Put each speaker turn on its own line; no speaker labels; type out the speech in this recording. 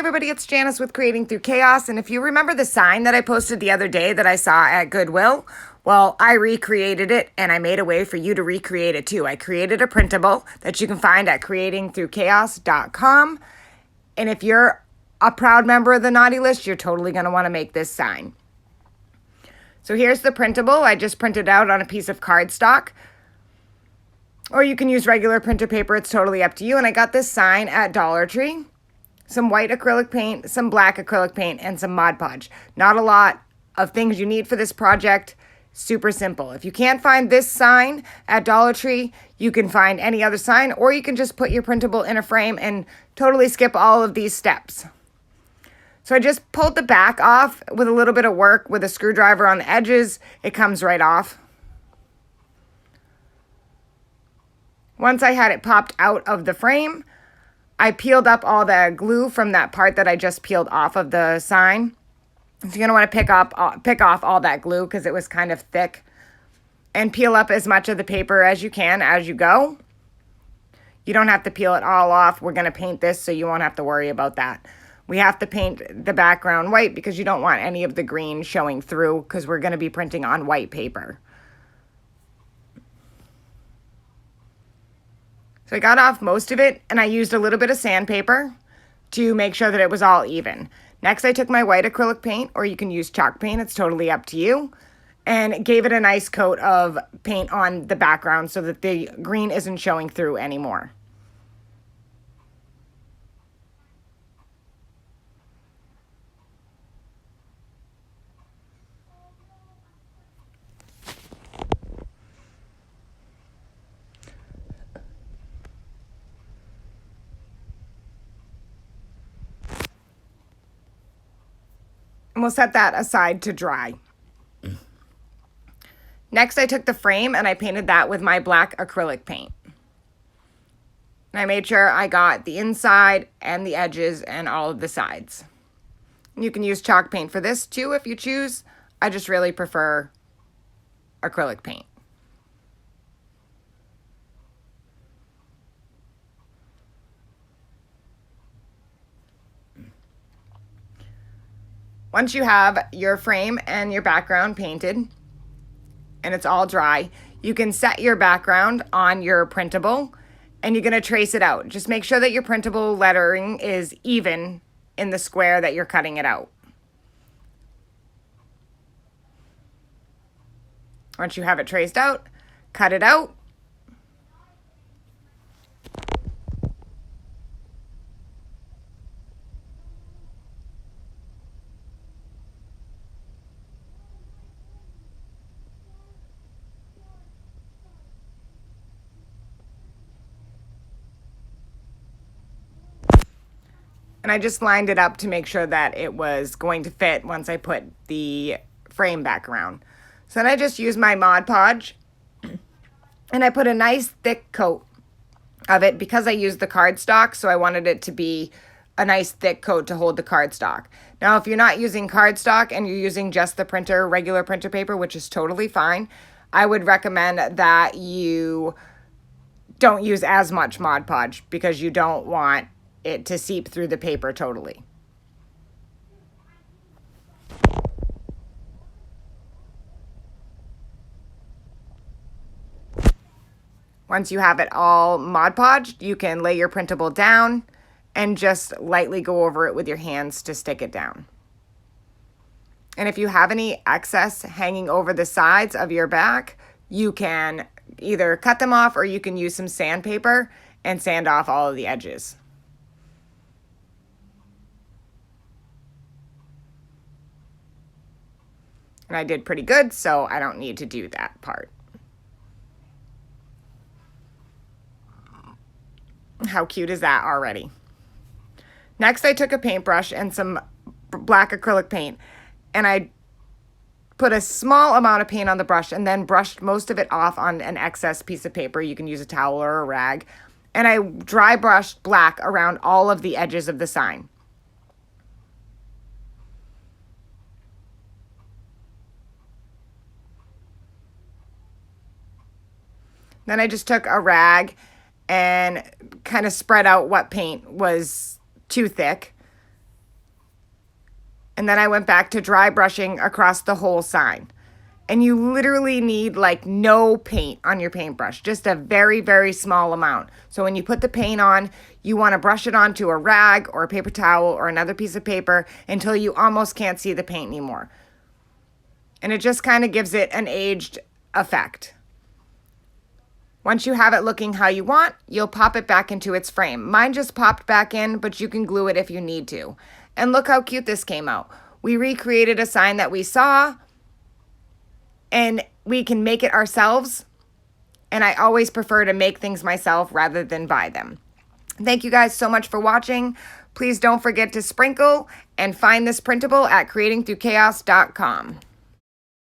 everybody, it's Janice with Creating Through Chaos. And if you remember the sign that I posted the other day that I saw at Goodwill, well, I recreated it and I made a way for you to recreate it too. I created a printable that you can find at creatingthroughchaos.com. And if you're a proud member of the naughty list, you're totally going to want to make this sign. So here's the printable. I just printed out on a piece of cardstock. Or you can use regular printer paper. It's totally up to you. And I got this sign at Dollar Tree. Some white acrylic paint, some black acrylic paint, and some Mod Podge. Not a lot of things you need for this project. Super simple. If you can't find this sign at Dollar Tree, you can find any other sign, or you can just put your printable in a frame and totally skip all of these steps. So I just pulled the back off with a little bit of work with a screwdriver on the edges. It comes right off. Once I had it popped out of the frame, I peeled up all the glue from that part that I just peeled off of the sign. So you're going to want to pick off all that glue because it was kind of thick. And peel up as much of the paper as you can as you go. You don't have to peel it all off. We're going to paint this, so you won't have to worry about that. We have to paint the background white because you don't want any of the green showing through because we're going to be printing on white paper. So I got off most of it, and I used a little bit of sandpaper to make sure that it was all even. Next, I took my white acrylic paint, or you can use chalk paint. It's totally up to you. And gave it a nice coat of paint on the background so that the green isn't showing through anymore. And we'll set that aside to dry. Next, I took the frame and I painted that with my black acrylic paint. And I made sure I got the inside and the edges and all of the sides. You can use chalk paint for this too if you choose. I just really prefer acrylic paint. Once you have your frame and your background painted and it's all dry, you can set your background on your printable and you're going to trace it out. Just make sure that your printable lettering is even in the square that you're cutting it out. Once you have it traced out, cut it out. And I just lined it up to make sure that it was going to fit once I put the frame back around. So then I just used my Mod Podge and I put a nice thick coat of it because I used the cardstock, so I wanted it to be a nice thick coat to hold the cardstock. Now, if you're not using cardstock and you're using just the regular printer paper, which is totally fine, I would recommend that you don't use as much Mod Podge because you don't want it to seep through the paper totally. Once you have it all Mod Podged, you can lay your printable down and just lightly go over it with your hands to stick it down. And if you have any excess hanging over the sides of your back, you can either cut them off or you can use some sandpaper and sand off all of the edges. And I did pretty good, so I don't need to do that part. How cute is that already? Next, I took a paintbrush and some black acrylic paint, and I put a small amount of paint on the brush and then brushed most of it off on an excess piece of paper. You can use a towel or a rag. And I dry brushed black around all of the edges of the sign. Then I just took a rag and kind of spread out what paint was too thick And then I went back to dry brushing across the whole sign. And you literally need like no paint on your paintbrush, just a very, very small amount. So when you put the paint on, you want to brush it onto a rag or a paper towel or another piece of paper until you almost can't see the paint anymore. And it just kind of gives it an aged effect. Once you have it looking how you want, you'll pop it back into its frame. Mine just popped back in, but you can glue it if you need to. And look how cute this came out. We recreated a sign that we saw, and we can make it ourselves. And I always prefer to make things myself rather than buy them. Thank you guys so much for watching. Please don't forget to sprinkle and find this printable at creatingthroughchaos.com.